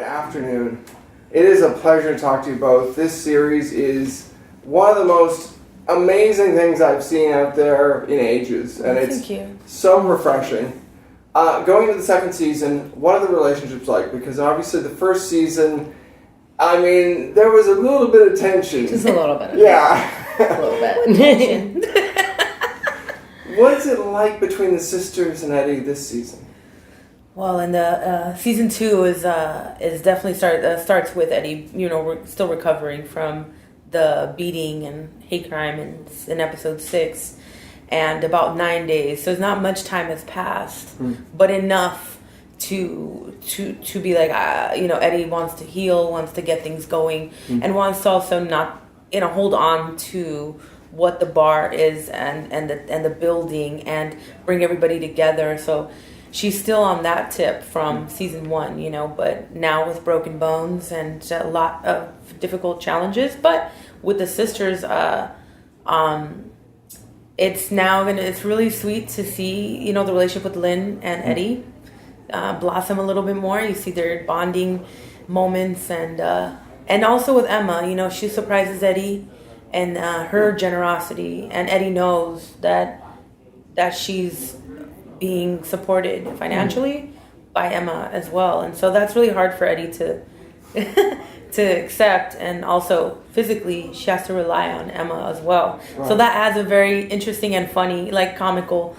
afternoon. It is a pleasure to talk to you both. This series is one of the most amazing things I've seen out there in ages, and it's so refreshing. Going into the second season, what are the relationships like? Because obviously the first season, I mean, there was a little bit of tension. Just a little bit. Yeah. A little bit. What's it like between the sisters and Eddie this season? Well, in the season 2 is definitely starts with Eddie, we're still recovering from the beating and hate crime in episode 6, and about 9 days. So it's not much time has passed, but enough to be like, Eddie wants to heal, wants to get things going, and wants to also not, hold on to what the bar is and the building and bring everybody together. So she's still on that tip from season 1, but now with broken bones and a lot of difficult challenges. But with the sisters, it's really sweet to see, the relationship with Lynn and Eddie blossom a little bit more. You see their bonding moments, and also with Emma, she surprises Eddie and her generosity, and Eddie knows that she's being supported financially by Emma as well, and so that's really hard for Eddie to to accept, and also physically she has to rely on Emma as well. Right. So that adds a very interesting and funny, comical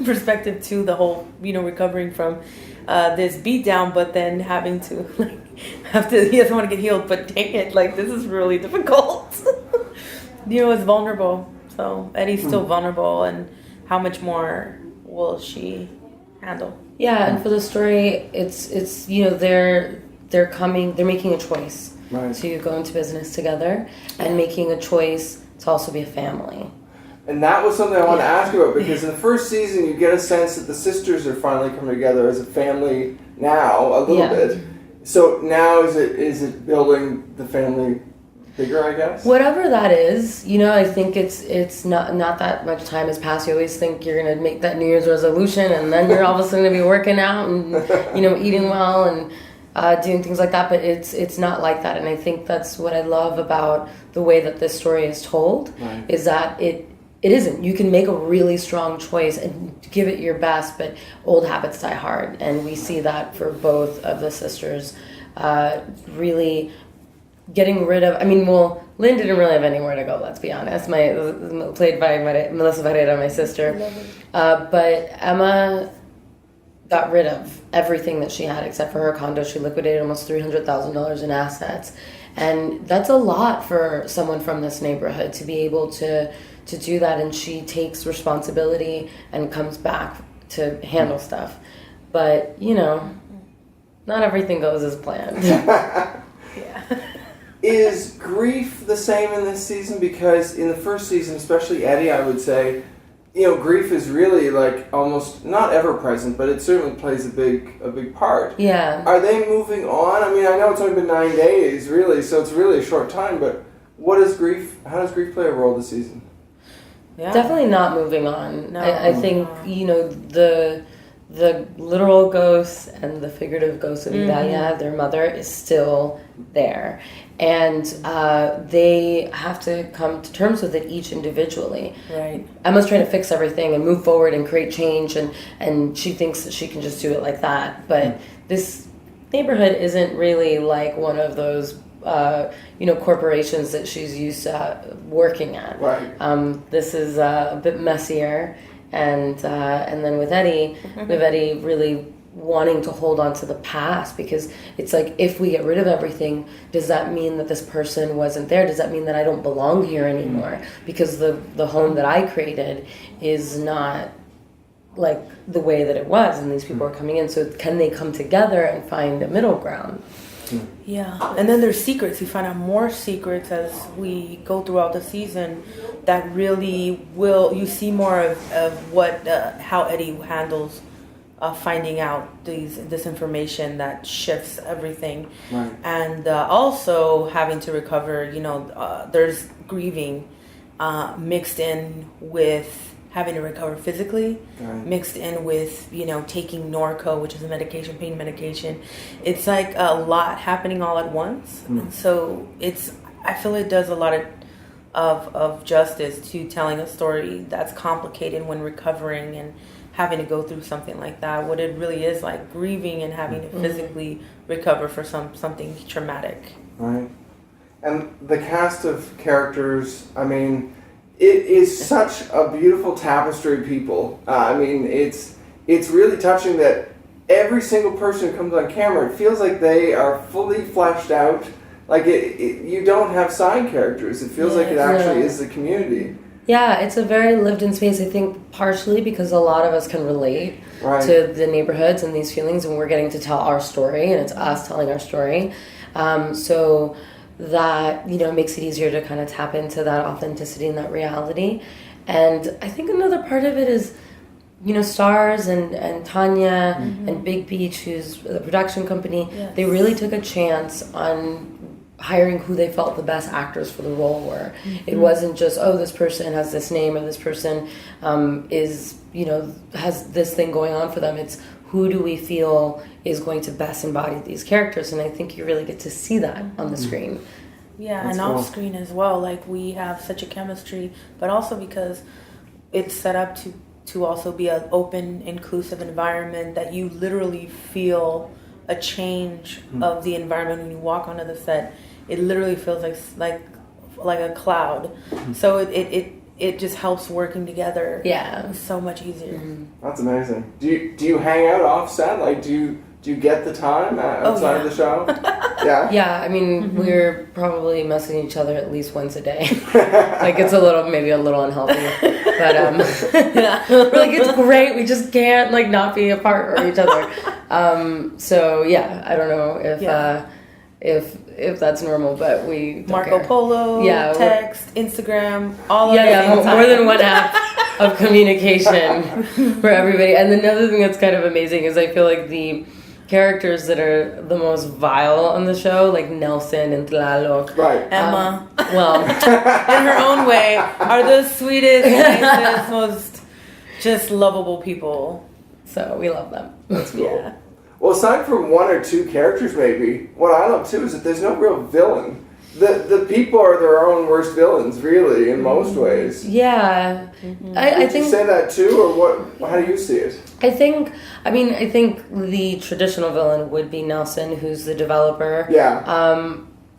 perspective to the whole, recovering from this beatdown, but then having to he doesn't want to get healed, but dang it, this is really difficult. It's vulnerable. So Eddie's still vulnerable, and how much more will she handle? Yeah, and for the story, it's they're making a choice to go into business together, and making a choice to also be a family. And that was something I wanted to ask you about, because in the first season you get a sense that the sisters are finally coming together as a family now, a little bit. So now is it building the family bigger, I guess? Whatever that is, I think it's not that much time has passed. You always think you're going to make that New Year's resolution, and then you're all of a sudden going to be working out and, eating well and doing things like that. But it's not like that. And I think that's what I love about the way that this story is told, is that it isn't. You can make a really strong choice and give it your best, but old habits die hard. And we see that for both of the sisters, really getting rid of, Lynn didn't really have anywhere to go, let's be honest. Played by Melissa Barrera, my sister. But Emma got rid of everything that she had except for her condo. She liquidated almost $300,000 in assets. And that's a lot for someone from this neighborhood to be able to do that. And she takes responsibility and comes back to handle stuff. But, not everything goes as planned. Is grief the same in this season? Because in the first season, especially Eddie, I would say, grief is really almost not ever present, but it certainly plays a big part. Yeah. Are they moving on? I know it's only been 9 days, really, so it's really a short time, but how does grief play a role this season? Yeah. Definitely not moving on. No. I think, the literal ghosts and the figurative ghosts of Vida, their mother, is still there. And they have to come to terms with it each individually. Right. Emma's trying to fix everything and move forward and create change, and she thinks that she can just do it like that. But this neighborhood isn't really like one of those corporations that she's used to working at. Right. This is a bit messier. And then with Eddie, really wanting to hold on to the past, because it's if we get rid of everything, does that mean that this person wasn't there? Does that mean that I don't belong here anymore? Because the home that I created is not the way that it was, and these people are coming in. So can they come together and find a middle ground? Yeah, and then there's secrets. We find out more secrets as we go throughout the season that really you see more of what how Eddie handles finding out this information that shifts everything. Right. And also having to recover, there's grieving mixed in with having to recover physically, right. mixed in with, taking Norco, which is a medication, pain medication. It's like a lot happening all at once. And so I feel it does a lot of justice to telling a story that's complicated when recovering and having to go through something like that. What it really is like grieving and having to physically recover for something traumatic. Right. And the cast of characters, I mean, it is such a beautiful tapestry of people. It's really touching that every single person who comes on camera, it feels like they are fully fleshed out. Like you don't have side characters. It feels like it actually is the community. Yeah, it's a very lived-in space, I think, partially because a lot of us can relate to the neighborhoods and these feelings, and we're getting to tell our story, and it's us telling our story. So that, makes it easier to kind of tap into that authenticity and that reality. And I think another part of it is, Starz and Tanya and Big Beach, who's the production company, they really took a chance on hiring who they felt the best actors for the role were. It wasn't just, this person has this name or this person is, has this thing going on for them. It's who do we feel is going to best embody these characters, and I think you really get to see that on the screen. Yeah, That's and cool. off screen as well. Like we have such a chemistry, but also because it's set up to also be an open, inclusive environment that you literally feel a change of the environment when you walk onto the set. It literally feels like a cloud. So it just helps working together. Yeah, so much easier. That's amazing. Do you hang out off set? Like do you get the time outside of the show? Yeah. Yeah, I mean, we're probably messaging each other at least once a day. Like it's maybe a little unhealthy, but we're like, it's great. We just can't not be apart from each other. So yeah, I don't know if that's normal, but we don't Marco care. Polo, text, Instagram, all of more than one app of communication for everybody. And another thing that's kind of amazing is I feel like the characters that are the most vile on the show, like Nelson and Tlaloc. Right. Emma. In her own way, are the sweetest, nicest, most just lovable people. So we love them. That's cool. Yeah. Well, aside from one or two characters, maybe, what I love too is that there's no real villain. The people are their own worst villains, really, in most ways. Yeah. I think you say that too, or what? How do you see it? I think the traditional villain would be Nelson, who's the developer. Yeah.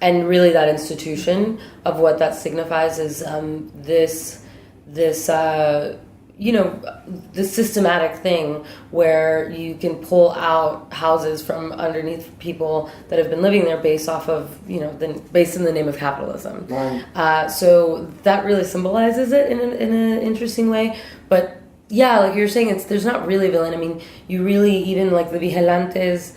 And really that institution of what that signifies is this systematic thing where you can pull out houses from underneath people that have been living there based off of, based in the name of capitalism. Right. So that really symbolizes it in an interesting way. But yeah, like you're saying, there's not really a villain. I mean, you really, even like the Vigilantes,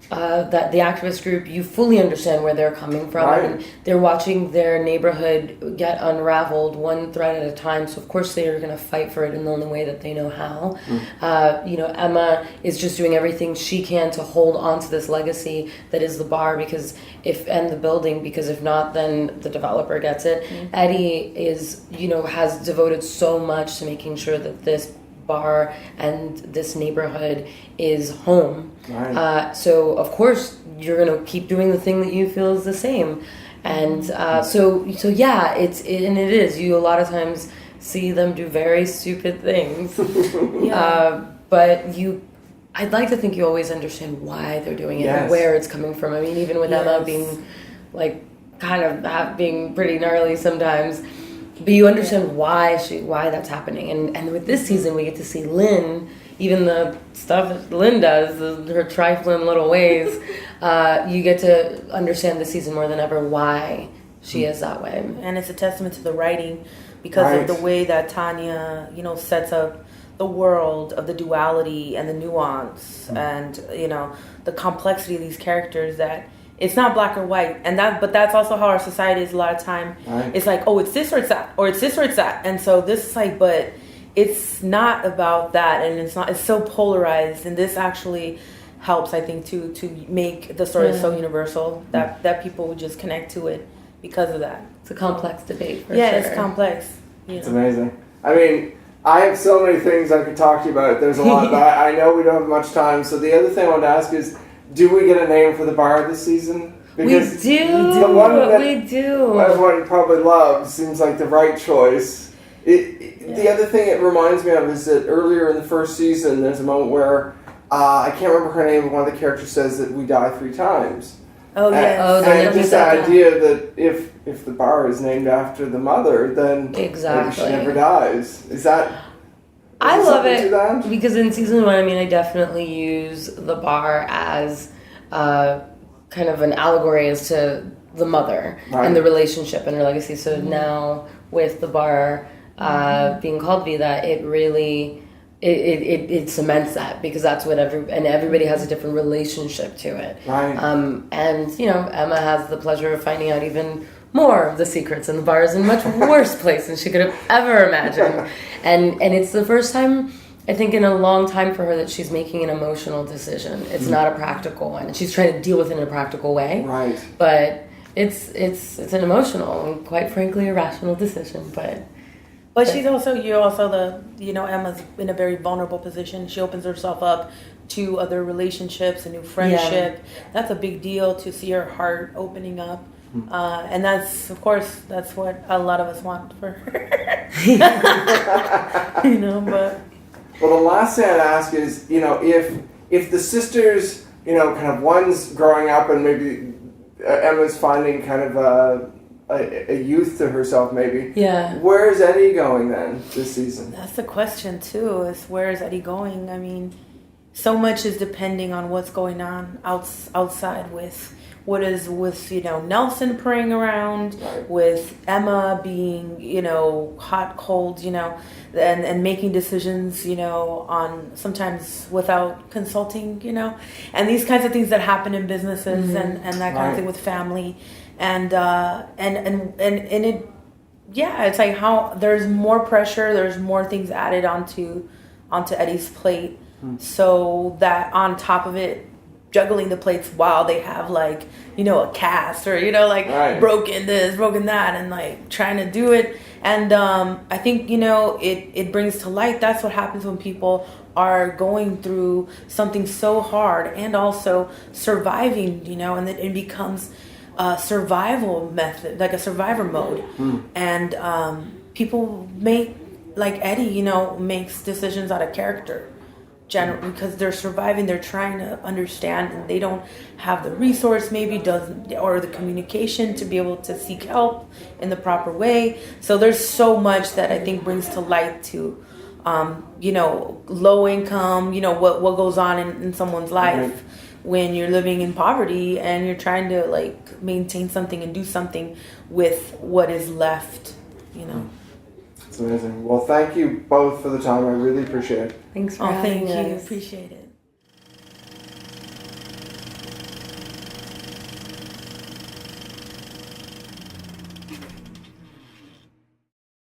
that the activist group, you fully understand where they're coming from. Right. And they're watching their neighborhood get unraveled one thread at a time. So of course they are going to fight for it in the only way that they know how. Emma is just doing everything she can to hold on to this legacy that is the bar, and the building, because if not, then the developer gets it. Eddie is, has devoted so much to making sure that this bar and this neighborhood is home. Right. So of course you're gonna keep doing the thing that you feel is the same, and so yeah, it is. You a lot of times see them do very stupid things, but I'd like to think you always understand why they're doing it and where it's coming from. I mean, even with Emma being being pretty gnarly sometimes. But you understand why that's happening, and with this season we get to see Lynn, even the stuff that Lynn does, her trifling little ways. You get to understand this season more than ever why she is that way, and it's a testament to the writing because of the way that Tanya, sets up the world of the duality and the nuance and the complexity of these characters that. It's not black or white, but that's also how our society is a lot of time. Right. It's like, it's this or it's that, or it's this or it's that, and so this is like, but it's not about that, and it's so polarized, and this actually helps, I think, to make the story so universal that people would just connect to it because of that. It's a complex debate. For sure. It's complex. It's amazing. I mean, I have so many things I could talk to you about. There's a lot, but I know we don't have much time. So the other thing I wanted to ask is, do we get a name for the bar this season? Because we do. We do. Everyone probably loves. Seems like the right choice. The other thing it reminds me of is that earlier in the first season, there's a moment where I can't remember her name, but one of the characters says that we die 3 times. Oh, yeah. And just the idea that if the bar is named after the mother, then maybe she never dies. I love it because in season 1, I mean, I definitely use the bar as kind of an allegory as to the mother and the relationship and her legacy. So now with the bar being called Vida, it really it cements that, because that's what everybody has a different relationship to it. Right. And you know, Emma has the pleasure of finding out even more of the secrets, and the bar is in a much worse place than she could have ever imagined. And it's the first time, I think, in a long time for her that she's making an emotional decision. It's not a practical one, and she's trying to deal with it in a practical way. Right. But it's an emotional and quite frankly a rational decision. But she's also Emma's in a very vulnerable position. She opens herself up to other relationships, a new friendship. Yeah. That's a big deal, to see her heart opening up. And that's what a lot of us want for her. But well, the last thing I'd ask is, if the sisters, kind of one's growing up and maybe Emma's finding kind of a youth to herself, maybe. Yeah. Where is Eddie going then this season? That's the question too. Is where is Eddie going? I mean, so much is depending on what's going on outside with. What is with Nelson praying around, with Emma being hot, cold, and making decisions on sometimes without consulting, and these kinds of things that happen in businesses and that kind of thing with family, and it, it's like how there's more pressure, there's more things added onto Eddie's plate, so that on top of it, juggling the plates while they have a cast or broken this, broken that, and trying to do it. And I think it brings to light that's what happens when people are going through something so hard and also surviving, and then it becomes a survival method, like a survivor mode. And people make, like Eddie, makes decisions out of character. Because they're surviving, they're trying to understand, and they don't have the resource or the communication to be able to seek help in the proper way. So there's so much that I think brings to light to, low income, what goes on in someone's life when you're living in poverty and you're trying to maintain something and do something with what is left, It's amazing. Well, thank you both for the time. I really appreciate it. Thanks for having us. Thank you. Appreciate it.